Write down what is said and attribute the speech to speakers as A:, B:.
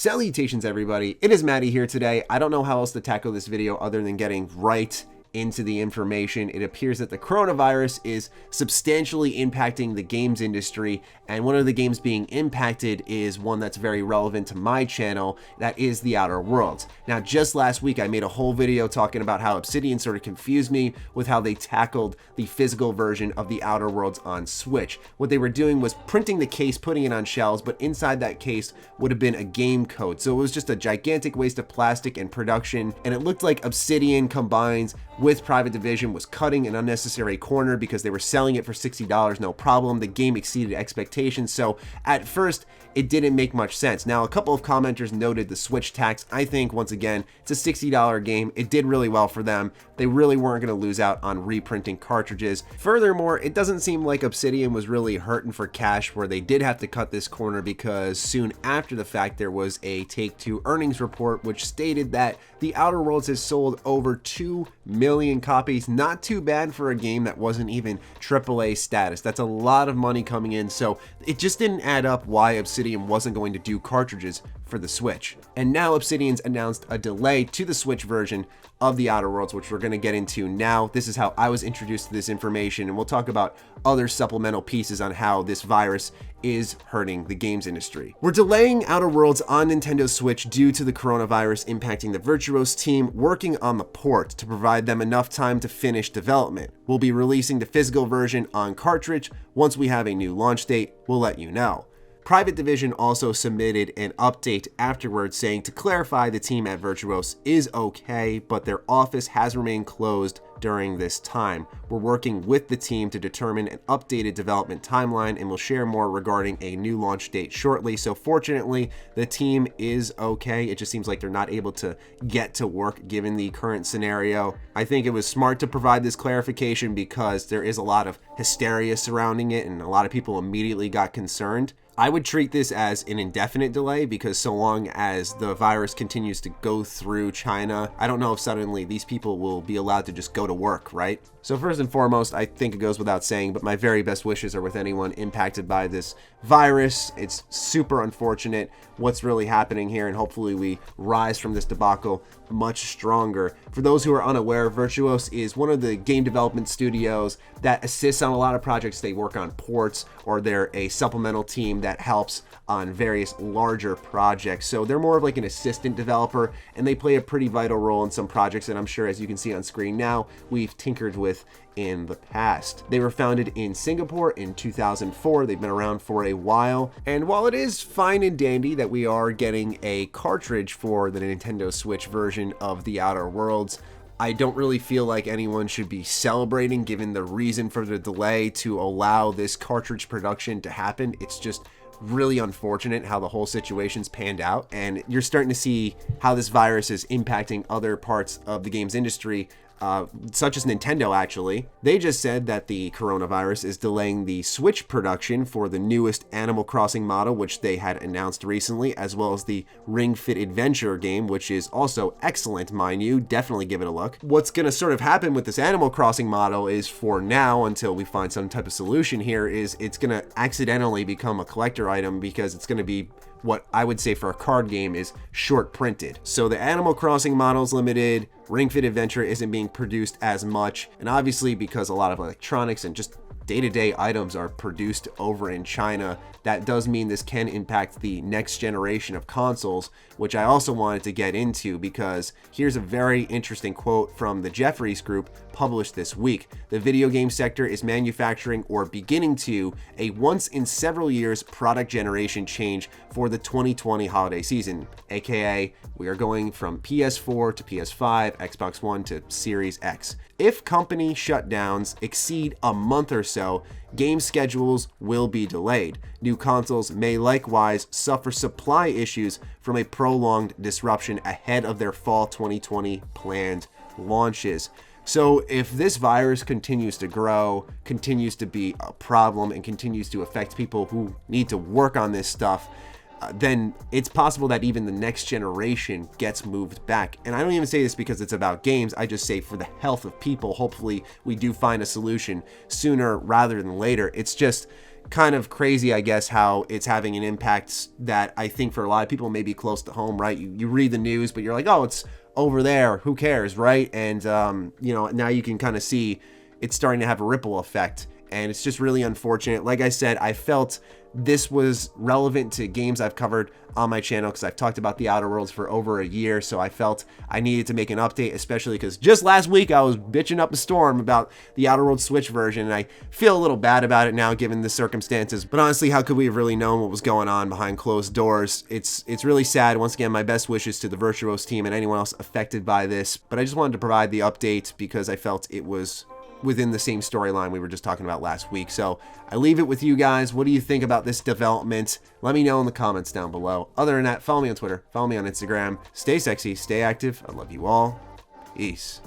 A: Salutations everybody, it is Matty here today. I don't know how else to tackle this video other than getting right into the information. It appears that the coronavirus is substantially impacting the games industry, and one of the games being impacted is one that's very relevant to my channel, that is The Outer Worlds. Now, just last week I made a whole video talking about how Obsidian sort of confused me with how they tackled the physical version of The Outer Worlds on Switch. What they were doing was printing the case, putting it on shelves, but inside that case would have been a game code. So it was just a gigantic waste of plastic and production, and it looked like Obsidian combines with Private Division was cutting an unnecessary corner because they were selling it for $60, no problem. The game exceeded expectations, so at first it didn't make much sense. Now, a couple of commenters noted the Switch tax. I think, once again, it's a $60 game. It did really well for them. They really weren't going to lose out on reprinting cartridges. Furthermore, it doesn't seem like Obsidian was really hurting for cash where they did have to cut this corner, because soon after the fact there was a Take-Two earnings report which stated that The Outer Worlds has sold over 2 million copies. Not too bad for a game that wasn't even AAA status. That's a lot of money coming in, so it just didn't add up why Obsidian wasn't going to do cartridges for the Switch. And now Obsidian's announced a delay to the Switch version of The Outer Worlds, which we're going to get into now. This is how I was introduced to this information, and we'll talk about other supplemental pieces on how this virus is hurting the games industry. We're delaying Outer Worlds on Nintendo Switch due to the coronavirus impacting the Virtuos team working on the port to provide them enough time to finish development. We'll be releasing the physical version on cartridge. Once we have a new launch date, we'll let you know. Private Division also submitted an update afterwards saying, to clarify, the team at Virtuos is okay, but their office has remained closed during this time. We're working with the team to determine an updated development timeline, and we'll share more regarding a new launch date shortly. So fortunately, the team is okay. It just seems like they're not able to get to work given the current scenario. I think it was smart to provide this clarification because there is a lot of hysteria surrounding it, and a lot of people immediately got concerned. I would treat this as an indefinite delay, because so long as the virus continues to go through China, I don't know if suddenly these people will be allowed to just go to work, right? So first and foremost, I think it goes without saying, but my very best wishes are with anyone impacted by this virus. It's super unfortunate what's really happening here, and hopefully we rise from this debacle much stronger. For those who are unaware, Virtuos is one of the game development studios that assists on a lot of projects. They work on ports, or they're a supplemental team that helps on various larger projects. So they're more of like an assistant developer, and they play a pretty vital role in some projects that I'm sure, as you can see on screen now, we've tinkered with in the past. They were founded in Singapore in 2004. They've been around for a while, and while it is fine and dandy that we are getting a cartridge for the Nintendo Switch version of The Outer Worlds, I don't really feel like anyone should be celebrating given the reason for the delay to allow this cartridge production to happen. It's just really unfortunate how the whole situation's panned out, and you're starting to see how this virus is impacting other parts of the games industry, such as Nintendo. Actually, they just said that the coronavirus is delaying the Switch production for the newest Animal Crossing model, which they had announced recently, as well as the Ring Fit Adventure game, which is also excellent, mind you. Definitely give it a look. What's going to sort of happen with this Animal Crossing model is, for now, until we find some type of solution here, is it's going to accidentally become a collector item, because it's going to be what I would say for a card game is short printed. So the Animal Crossing model's limited, Ring Fit Adventure isn't being produced as much, and obviously because a lot of electronics and just day-to-day items are produced over in China, that does mean this can impact the next generation of consoles, which I also wanted to get into, because here's a very interesting quote from the Jefferies Group published this week. The video game sector is manufacturing, or beginning to, a once in several years product generation change for the 2020 holiday season, aka we are going from PS4 to PS5, Xbox One to Series X. If company shutdowns exceed a month or so, game schedules will be delayed. New consoles may likewise suffer supply issues from a prolonged disruption ahead of their fall 2020 planned launches. So if this virus continues to grow, continues to be a problem, and continues to affect people who need to work on this stuff, then it's possible that even the next generation gets moved back. And I don't even say this because it's about games. I just say for the health of people, hopefully we do find a solution sooner rather than later. It's just, kind of crazy, I guess, how it's having an impact that I think for a lot of people may be close to home, right? You read the news, but you're like, oh, it's over there. Who cares, right? And, you know, now you can kind of see it's starting to have a ripple effect. And it's just really unfortunate. Like I said, I felt this was relevant to games I've covered on my channel because I've talked about the Outer Worlds for over a year. So I felt I needed to make an update, especially because just last week I was bitching up a storm about the Outer Worlds Switch version. And I feel a little bad about it now given the circumstances. But honestly, how could we have really known what was going on behind closed doors? It's really sad. Once again, my best wishes to the Virtuos team and anyone else affected by this. But I just wanted to provide the update because I felt it was within the same storyline we were just talking about last week. So I leave it with you guys. What do you think about this development? Let me know in the comments down below. Other than that, follow me on Twitter, follow me on Instagram. Stay sexy, stay active. I love you all. Peace.